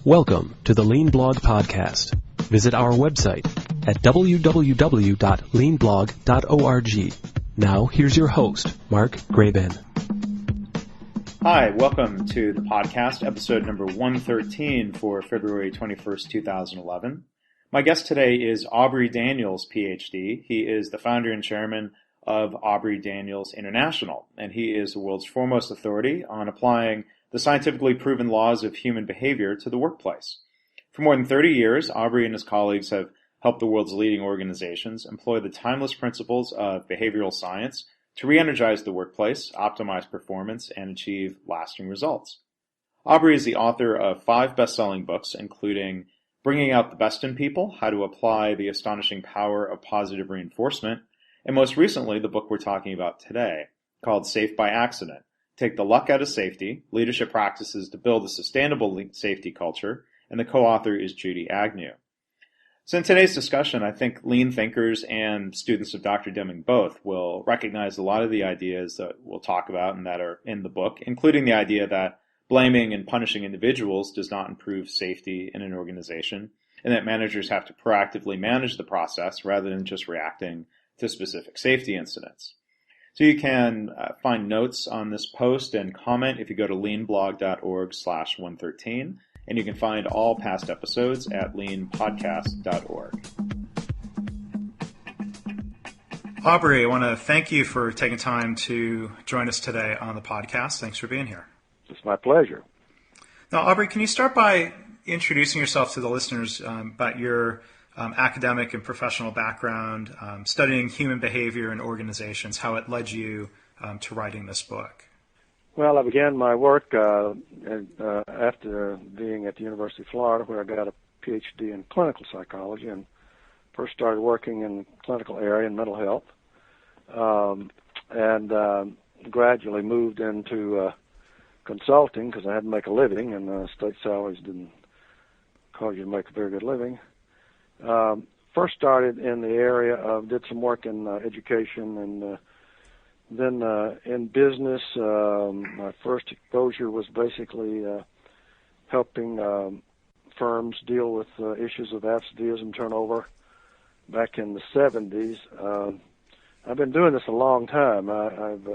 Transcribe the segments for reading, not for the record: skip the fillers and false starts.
Welcome to the Lean Blog Podcast. Visit our website at www.leanblog.org. Now, here's your host, Mark Graben. Hi, welcome to the podcast, episode number 113 for February 21st, 2011. My guest today is Aubrey Daniels, PhD. He is the founder and chairman of Aubrey Daniels International, and he is the world's foremost authority on applying the scientifically proven laws of human behavior to the workplace. For more than 30 years, Aubrey and his colleagues have helped the world's leading organizations employ the timeless principles of behavioral science to re-energize the workplace, optimize performance, and achieve lasting results. Aubrey is the author of 5 best-selling books, including Bringing Out the Best in People, How to Apply the Astonishing Power of Positive Reinforcement, and most recently, the book we're talking about today, called Safe by Accident, Take the Luck Out of Safety, Leadership Practices to Build a Sustainable Safety Culture, and the co-author is Judy Agnew. So in today's discussion, I think lean thinkers and students of Dr. Deming both will recognize a lot of the ideas that we'll talk about and that are in the book, including the idea that blaming and punishing individuals does not improve safety in an organization, and that managers have to proactively manage the process rather than just reacting to specific safety incidents. So you can find notes on this post and comment if you go to leanblog.org/113, and you can find all past episodes at leanpodcast.org. Aubrey, I want to thank you for taking time to join us today on the podcast. Thanks for being here. It's my pleasure. Now, Aubrey, can you start by introducing yourself to the listeners about your academic and professional background, studying human behavior in organizations, how it led you to writing this book? Well, I began my work after being at the University of Florida, where I got a PhD in clinical psychology, and first started working in the clinical area in mental health, and gradually moved into consulting because I had to make a living, and state salaries didn't cause you to make a very good living. First started in the area of, did some work in education, and then in business. My first exposure was basically helping firms deal with issues of absenteeism turnover back in the 70s. I've been doing this a long time. I've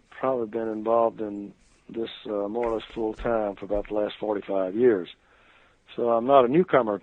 probably been involved in this more or less full time for about the last 45 years. So I'm not a newcomer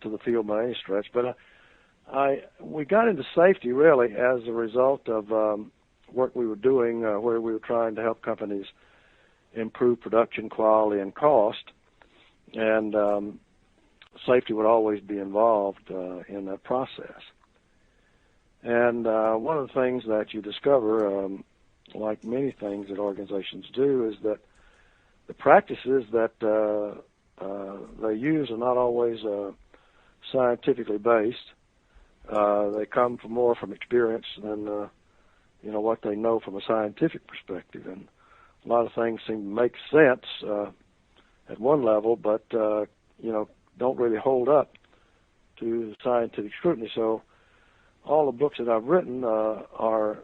to the field by any stretch, but we got into safety really as a result of work we were doing where we were trying to help companies improve production quality and cost, and safety would always be involved in that process. And one of the things that you discover, like many things that organizations do, is that the practices that they use are not always scientifically based. They come more from experience than what they know from a scientific perspective, and a lot of things seem to make sense at one level, but don't really hold up to scientific scrutiny. So all the books that I've written are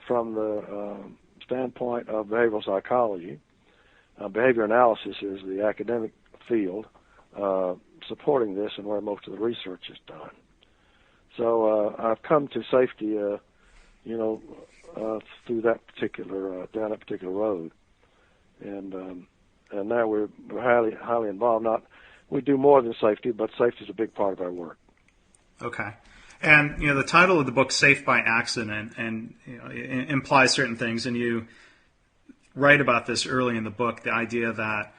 from the standpoint of behavioral psychology. Behavior analysis is the academic field supporting this and where most of the research is done. So I've come to safety, through that particular down that particular road, and now we're highly involved. We do more than safety, but safety is a big part of our work. Okay, and the title of the book, "Safe by Accident," and it implies certain things, and you write about this early in the book, the idea that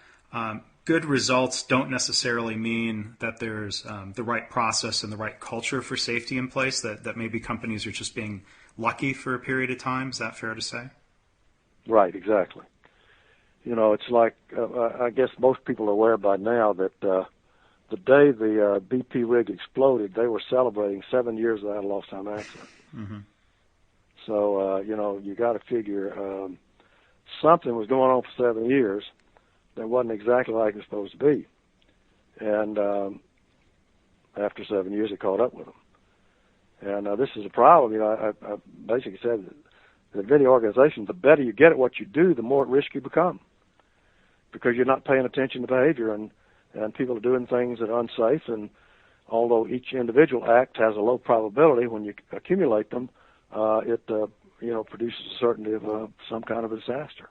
good results don't necessarily mean that there's the right process and the right culture for safety in place, that maybe companies are just being lucky for a period of time. Is that fair to say? Right, exactly. It's like, I guess most people are aware by now that the day the BP rig exploded, they were celebrating 7 years without a lost time accident. Mm-hmm. So, you got to figure something was going on for 7 years that wasn't exactly like it was supposed to be. And after 7 years, it caught up with them. And this is a problem. I basically said that in many organizations, the better you get at what you do, the more at risk you become. because you're not paying attention to behavior, and people are doing things that are unsafe. And although each individual act has a low probability, when you accumulate them, it produces a certainty of some kind of a disaster.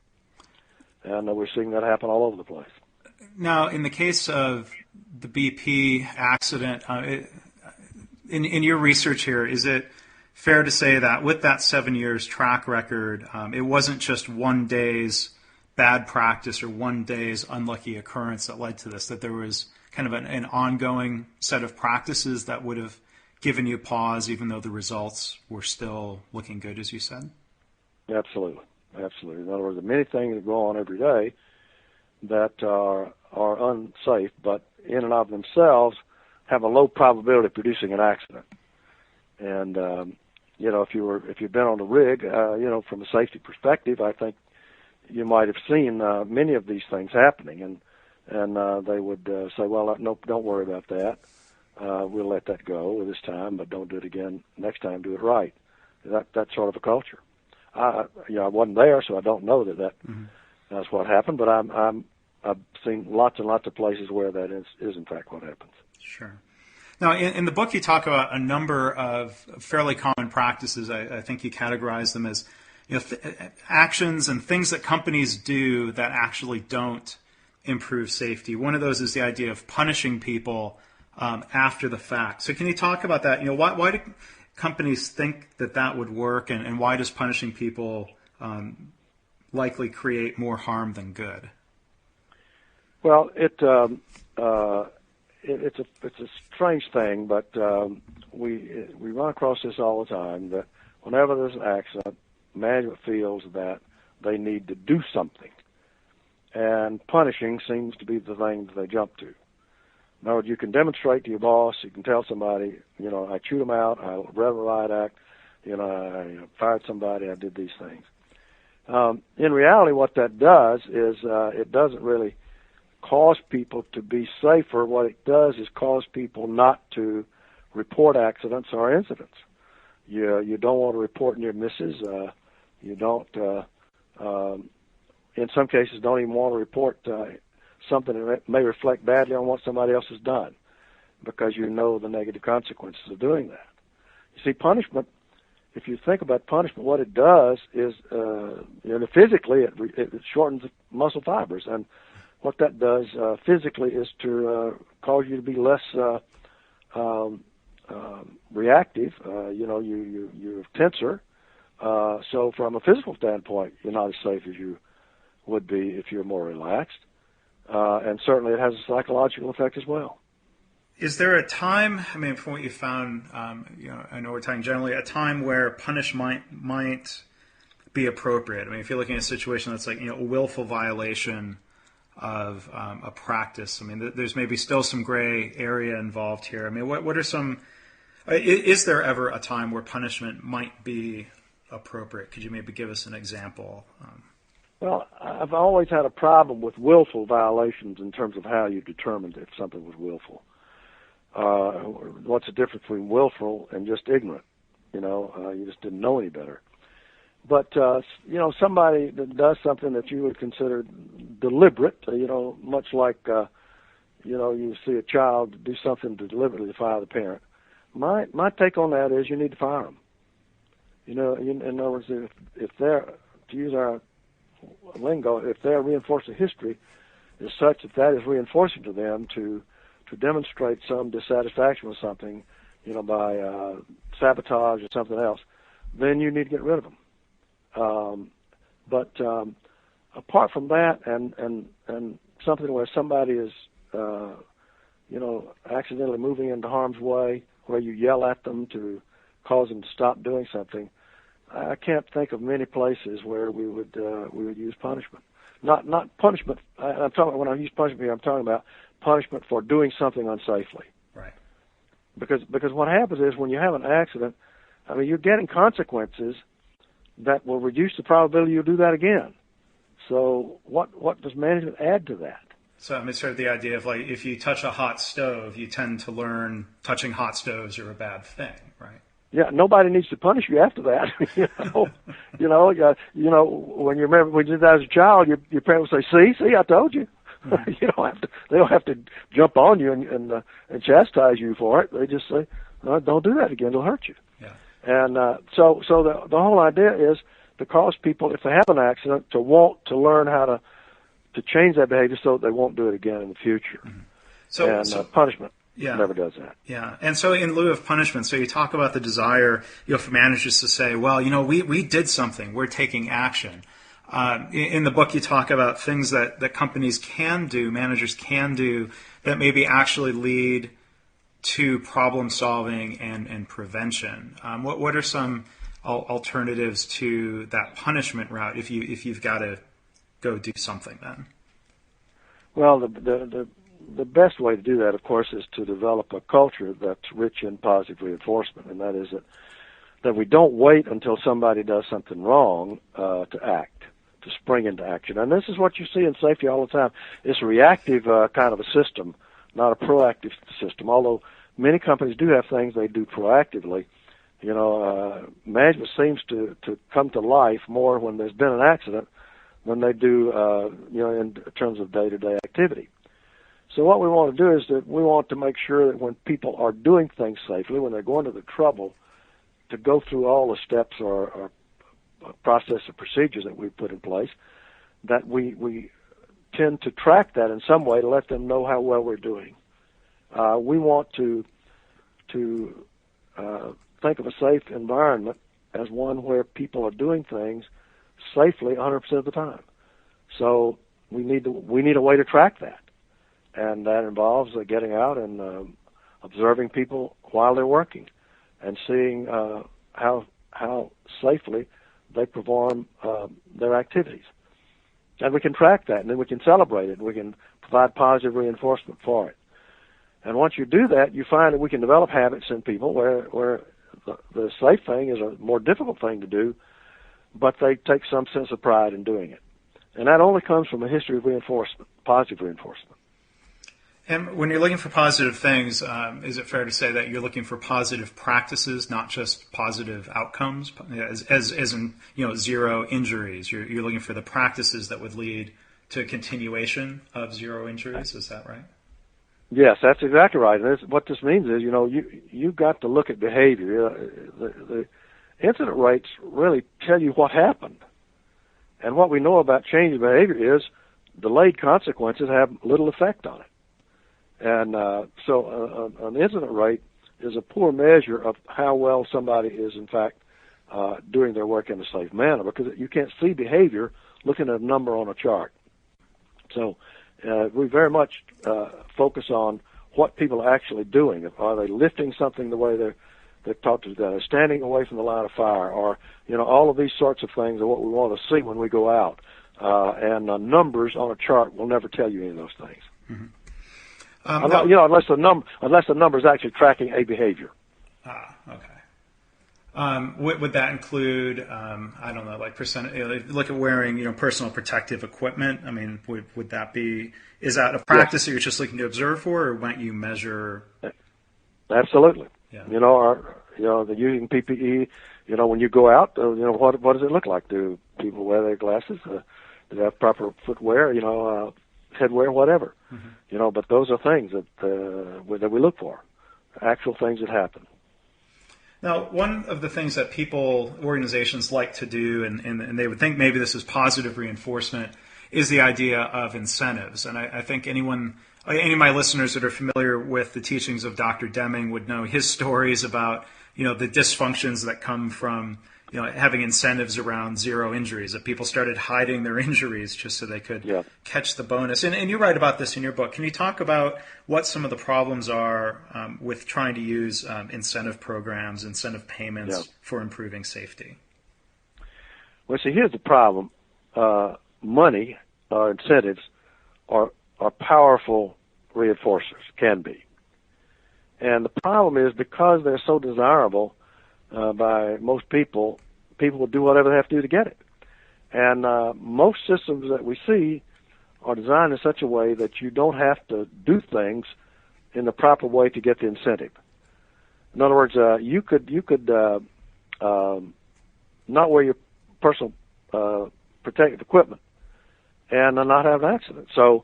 And we're seeing that happen all over the place. Now, in the case of the BP accident, in your research here, is it fair to say that with that 7 years track record, it wasn't just one day's bad practice or one day's unlucky occurrence that led to this, that there was kind of an ongoing set of practices that would have given you pause even though the results were still looking good, as you said? Absolutely. Absolutely. In other words, there are many things that go on every day that are unsafe, but in and of themselves have a low probability of producing an accident. And if you've been on the rig, from a safety perspective, I think you might have seen many of these things happening, and they would say, "Well, no, don't worry about that. We'll let that go this time, but don't do it again next time. Do it right." That's sort of a culture. I wasn't there, so I don't know that that's what happened. But I've seen lots and lots of places where that is in fact what happens. Sure. Now, in the book, you talk about a number of fairly common practices. I think you categorize them as actions and things that companies do that actually don't improve safety. One of those is the idea of punishing people after the fact. So can you talk about that? Why do companies think that would work, and why does punishing people likely create more harm than good? Well, it's a strange thing, but we run across this all the time, that whenever there's an accident, management feels that they need to do something, and punishing seems to be the thing that they jump to. In other words, you can demonstrate to your boss, you can tell somebody, I chewed them out, I read a riot act, I fired somebody, I did these things. In reality, what that does is it doesn't really cause people to be safer. What it does is cause people not to report accidents or incidents. You don't want to report near misses. You don't, in some cases, don't even want to report something that may reflect badly on what somebody else has done, because you know the negative consequences of doing that. You see, punishment, if you think about punishment, what it does is, physically, it shortens the muscle fibers, and what that does physically is to cause you to be less reactive. You're tenser. So from a physical standpoint, you're not as safe as you would be if you're more relaxed. And certainly it has a psychological effect as well. Is there a time, from what you found, I know we're talking generally, a time where punishment might be appropriate? If you're looking at a situation that's like, a willful violation of a practice, there's maybe still some gray area involved here. What are some, is there ever a time where punishment might be appropriate? Could you maybe give us an example? Well, I've always had a problem with willful violations in terms of how you determined if something was willful. What's the difference between willful and just ignorant? You just didn't know any better. But, somebody that does something that you would consider deliberate, much like, you see a child do something to deliberately fire the parent. My take on that is you need to fire them. In other words, if they're, to use our lingo, if their reinforcing history is such that is reinforcing to them to demonstrate some dissatisfaction with something, by sabotage or something else, then you need to get rid of them. But apart from that, and something where somebody is, accidentally moving into harm's way, where you yell at them to cause them to stop doing something, I can't think of many places where we would use punishment. Not punishment. I'm talking, when I use punishment here, I'm talking about punishment for doing something unsafely. Right. Because what happens is when you have an accident, you're getting consequences that will reduce the probability you'll do that again. So what does management add to that? So sort of the idea of, if you touch a hot stove, you tend to learn touching hot stoves are a bad thing, right? Yeah, nobody needs to punish you after that. When you remember when you did that as a child, your parents would say, "See, I told you." Mm-hmm. They don't have to jump on you and chastise you for it. They just say, "No, don't do that again. It'll hurt you." Yeah. And so the whole idea is to cause people, if they have an accident, to want to learn how to change that behavior so that they won't do it again in the future. Mm-hmm. So punishment. Yeah. Never does that. Yeah. And so in lieu of punishment, so you talk about the desire, for managers to say, well, we did something. We're taking action. In the book, you talk about things that companies can do, managers can do, that maybe actually lead to problem solving and prevention. What are some alternatives to that punishment route if you've got to go do something then? Well, the best way to do that, of course, is to develop a culture that's rich in positive reinforcement, and that is that we don't wait until somebody does something wrong to act, to spring into action. And this is what you see in safety all the time. It's a reactive kind of a system, not a proactive system, although many companies do have things they do proactively. Management seems to come to life more when there's been an accident than they do, in terms of day-to-day activity. So what we want to do is that we want to make sure that when people are doing things safely, when they're going to the trouble to go through all the steps or process or procedures that we've put in place, that we tend to track that in some way to let them know how well we're doing. We want to think of a safe environment as one where people are doing things safely 100% of the time. So we need a way to track that. And that involves getting out and observing people while they're working and seeing how safely they perform their activities. And we can track that, and then we can celebrate it, and we can provide positive reinforcement for it. And once you do that, you find that we can develop habits in people where the safe thing is a more difficult thing to do, but they take some sense of pride in doing it. And that only comes from a history of reinforcement, positive reinforcement. And when you're looking for positive things, is it fair to say that you're looking for positive practices, not just positive outcomes, as in zero injuries? You're looking for the practices that would lead to a continuation of zero injuries. Is that right? Yes, that's exactly right. And what this means is, you've got to look at behavior. The incident rates really tell you what happened, and what we know about changing behavior is delayed consequences have little effect on it. And so an incident rate is a poor measure of how well somebody is, in fact, doing their work in a safe manner, because you can't see behavior looking at a number on a chart. So we very much focus on what people are actually doing. Are they lifting something the way they're taught to do? Are they standing away from the line of fire? Or, all of these sorts of things are what we want to see when we go out. And numbers on a chart will never tell you any of those things. Mm-hmm. Unless the number is actually tracking a behavior. Okay. Would that include, I don't know, like look at wearing, personal protective equipment? I mean, would that be, is that a practice that you're just looking to observe for, or might you measure? Absolutely. Yeah. The using PPE, when you go out, what does it look like? Do people wear their glasses? Do they have proper footwear? Headwear, whatever. Mm-hmm. But those are things that we look for, actual things that happen. Now, one of the things that organizations like to do, and they would think maybe this is positive reinforcement, is the idea of incentives. And I think any of my listeners that are familiar with the teachings of Dr. Deming would know his stories about, the dysfunctions that come from having incentives around zero injuries, that people started hiding their injuries just so they could catch the bonus. And you write about this in your book. Can you talk about what some of the problems are with trying to use incentive programs, incentive payments for improving safety? Well, see, here's the problem. Money or incentives are powerful reinforcers, can be. And the problem is, because they're so desirable by most people will do whatever they have to do to get it. And most systems that we see are designed in such a way that you don't have to do things in the proper way to get the incentive. In other words, you could not wear your personal protective equipment and not have an accident. So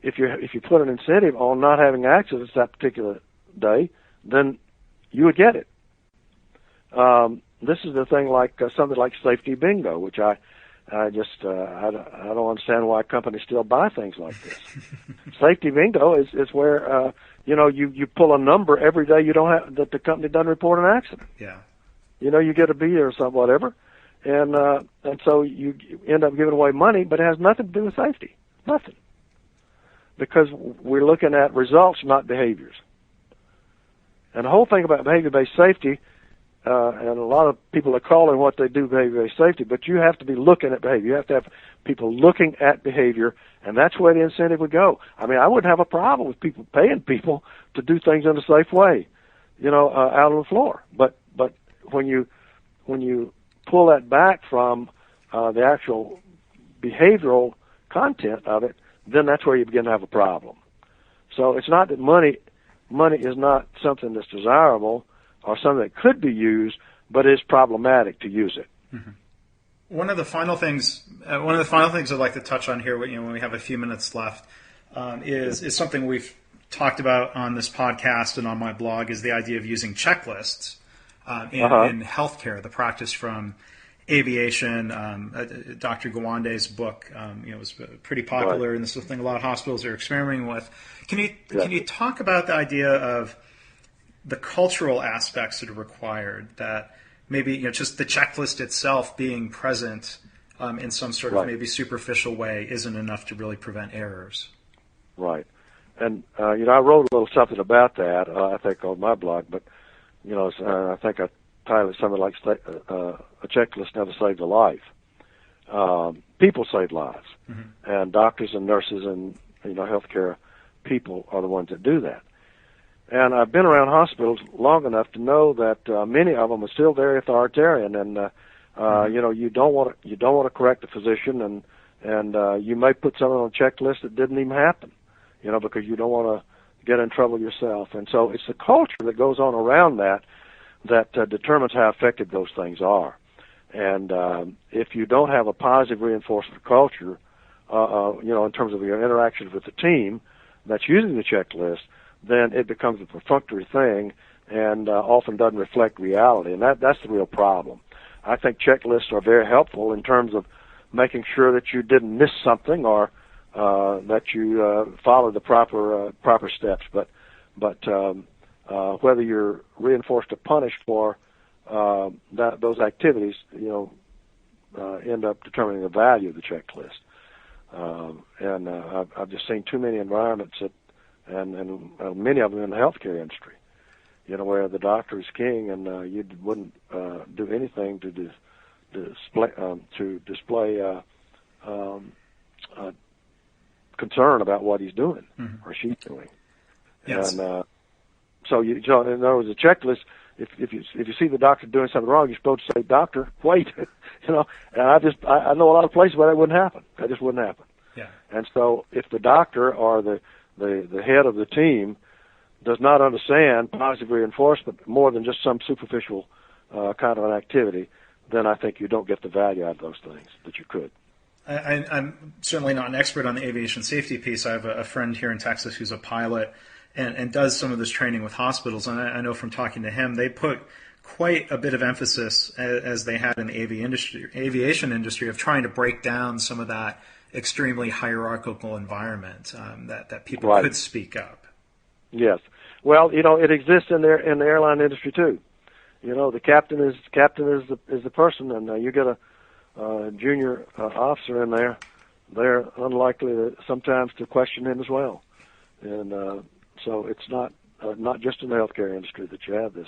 if you put an incentive on not having accidents that particular day, then you would get it. This is the thing, like something like safety bingo, which I don't understand why companies still buy things like this. Safety bingo is where you pull a number every day that the company doesn't report an accident. Yeah. You get a B or something, whatever, and so you end up giving away money, but it has nothing to do with safety, nothing, because we're looking at results, not behaviors. And the whole thing about behavior-based safety, and a lot of people are calling what they do behavior-based safety, but you have to be looking at behavior. You have to have people looking at behavior, and that's where the incentive would go. I mean, I wouldn't have a problem with people paying people to do things in a safe way, out on the floor. But when you pull that back from the actual behavioral content of it, then that's where you begin to have a problem. So it's not that money is not something that's desirable or something that could be used, but it's problematic to use it. Mm-hmm. One of the final things I'd like to touch on here, when we have a few minutes left, is something we've talked about on this podcast and on my blog, is the idea of using checklists in healthcare, the practice from aviation. Dr. Gawande's book, was pretty popular, right. And this is something a lot of hospitals are experimenting with. Can you talk about the idea of the cultural aspects that are required, that maybe just the checklist itself being present in some sort of maybe superficial way isn't enough to really prevent errors? Right. And I wrote a little something about that, I think, on my blog, but I think I titled it something like "A Checklist Never Saved a Life." People save lives, mm-hmm. and doctors and nurses and healthcare people are the ones that do that. And I've been around hospitals long enough to know that many of them are still very authoritarian, and mm-hmm. You don't want to correct the physician, and you may put something on a checklist that didn't even happen, because you don't want to get in trouble yourself. And so it's the culture that goes on around that determines how effective those things are. And if you don't have a positive reinforcement culture, in terms of your interactions with the team that's using the checklist, then it becomes a perfunctory thing and often doesn't reflect reality. And that's the real problem. I think checklists are very helpful in terms of making sure that you didn't miss something or that you follow the proper steps. But whether you're reinforced or punished for those activities, end up determining the value of the checklist. And I've just seen too many environments and many of them in the healthcare industry, where the doctor is king, and you wouldn't do anything to display concern about what he's doing, mm-hmm. or she's doing. Yes. And so in other words, a checklist. If you see the doctor doing something wrong, you're supposed to say, "Doctor, wait," And I know a lot of places where that wouldn't happen. That just wouldn't happen. Yeah. And so if the doctor or the head of the team does not understand positive reinforcement more than just some superficial kind of an activity, then I think you don't get the value out of those things that you could. I'm certainly not an expert on the aviation safety piece. I have a friend here in Texas who's a pilot and does some of this training with hospitals. And I know from talking to him, they put quite a bit of emphasis, as they had in the aviation industry, of trying to break down some of that extremely hierarchical environment that people right. could speak up. Yes. Well, it exists in the airline industry too. The captain is the person, and you get a junior officer in there. They're unlikely sometimes to question him as well. And so it's not just in the healthcare industry that you have this.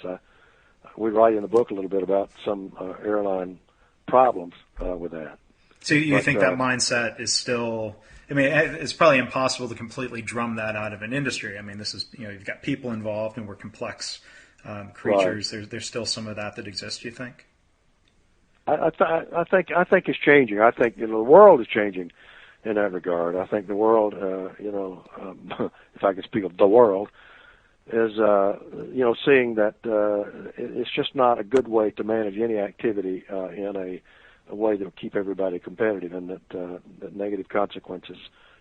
We write in the book a little bit about some airline problems with that. So you think that mindset is still? I mean, it's probably impossible to completely drum that out of an industry. I mean, this is you've got people involved, and we're complex creatures. Right. There's still some of that exists. You think? I think it's changing. I think the world is changing in that regard. I think the world, if I can speak of the world, seeing that it's just not a good way to manage any activity in a way that will keep everybody competitive, and that negative consequences,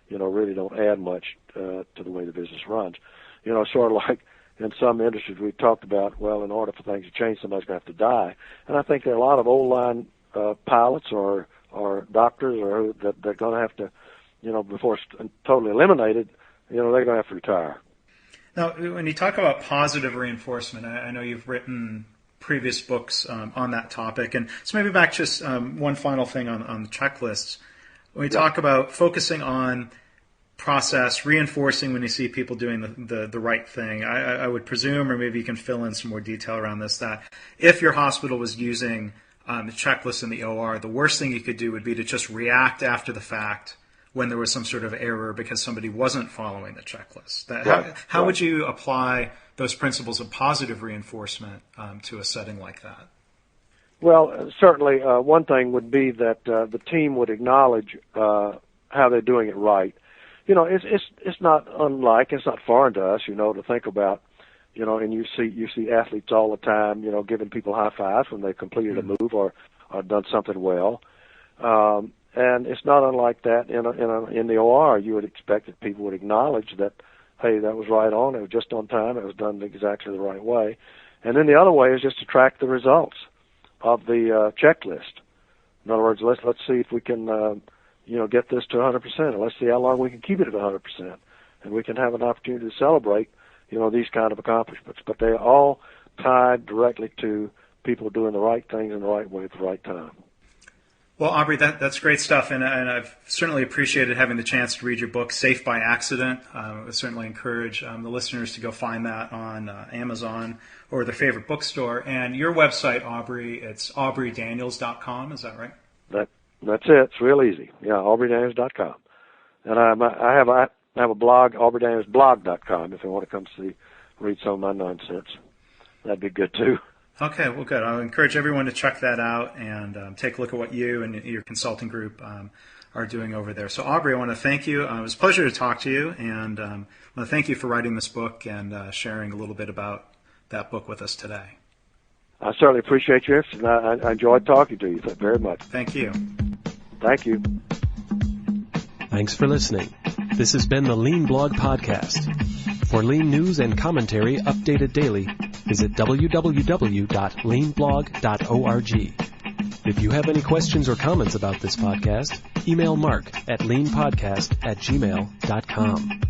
really don't add much to the way the business runs. Sort of like in some industries we talked about, well, in order for things to change, somebody's going to have to die. And I think there are a lot of old line pilots or doctors that they're going to have to, before it's totally eliminated, they're going to have to retire. Now, when you talk about positive reinforcement, I know you've written previous books on that topic. And so maybe back just one final thing on the checklists. When we talk about focusing on process, reinforcing when you see people doing the right thing, I would presume, or maybe you can fill in some more detail around this, that if your hospital was using the checklist in the OR, the worst thing you could do would be to just react after the fact when there was some sort of error because somebody wasn't following the checklist. How would you apply those principles of positive reinforcement to a setting like that? Well, certainly one thing would be that the team would acknowledge how they're doing it right. It's not unlike, it's not foreign to us, to think about, and you see athletes all the time, giving people high fives when they've completed a move or done something well. And it's not unlike that in the OR. You would expect that people would acknowledge that, hey, that was right on, it was just on time, it was done exactly the right way. And then the other way is just to track the results of the checklist. In other words, let's see if we can get this to 100%, and let's see how long we can keep it at 100%, and we can have an opportunity to celebrate these kind of accomplishments. But they're all tied directly to people doing the right things in the right way at the right time. Well, Aubrey, that's great stuff, and I've certainly appreciated having the chance to read your book, Safe by Accident. I would certainly encourage the listeners to go find that on Amazon or their favorite bookstore. And your website, Aubrey, it's aubreydaniels.com, is that right? That's it. It's real easy. Yeah, aubreydaniels.com. And I have a blog, aubreydanielsblog.com, if you want to come read some of my nonsense. That'd be good, too. Okay, well, good. I'll encourage everyone to check that out and take a look at what you and your consulting group are doing over there. So, Aubrey, I want to thank you. It was a pleasure to talk to you, and I want to thank you for writing this book and sharing a little bit about that book with us today. I certainly appreciate your interest, and I enjoyed talking to you very much. Thank you. Thank you. Thanks for listening. This has been the Lean Blog Podcast. For Lean news and commentary updated daily, visit www.leanblog.org. If you have any questions or comments about this podcast, email Mark at leanpodcast@gmail.com.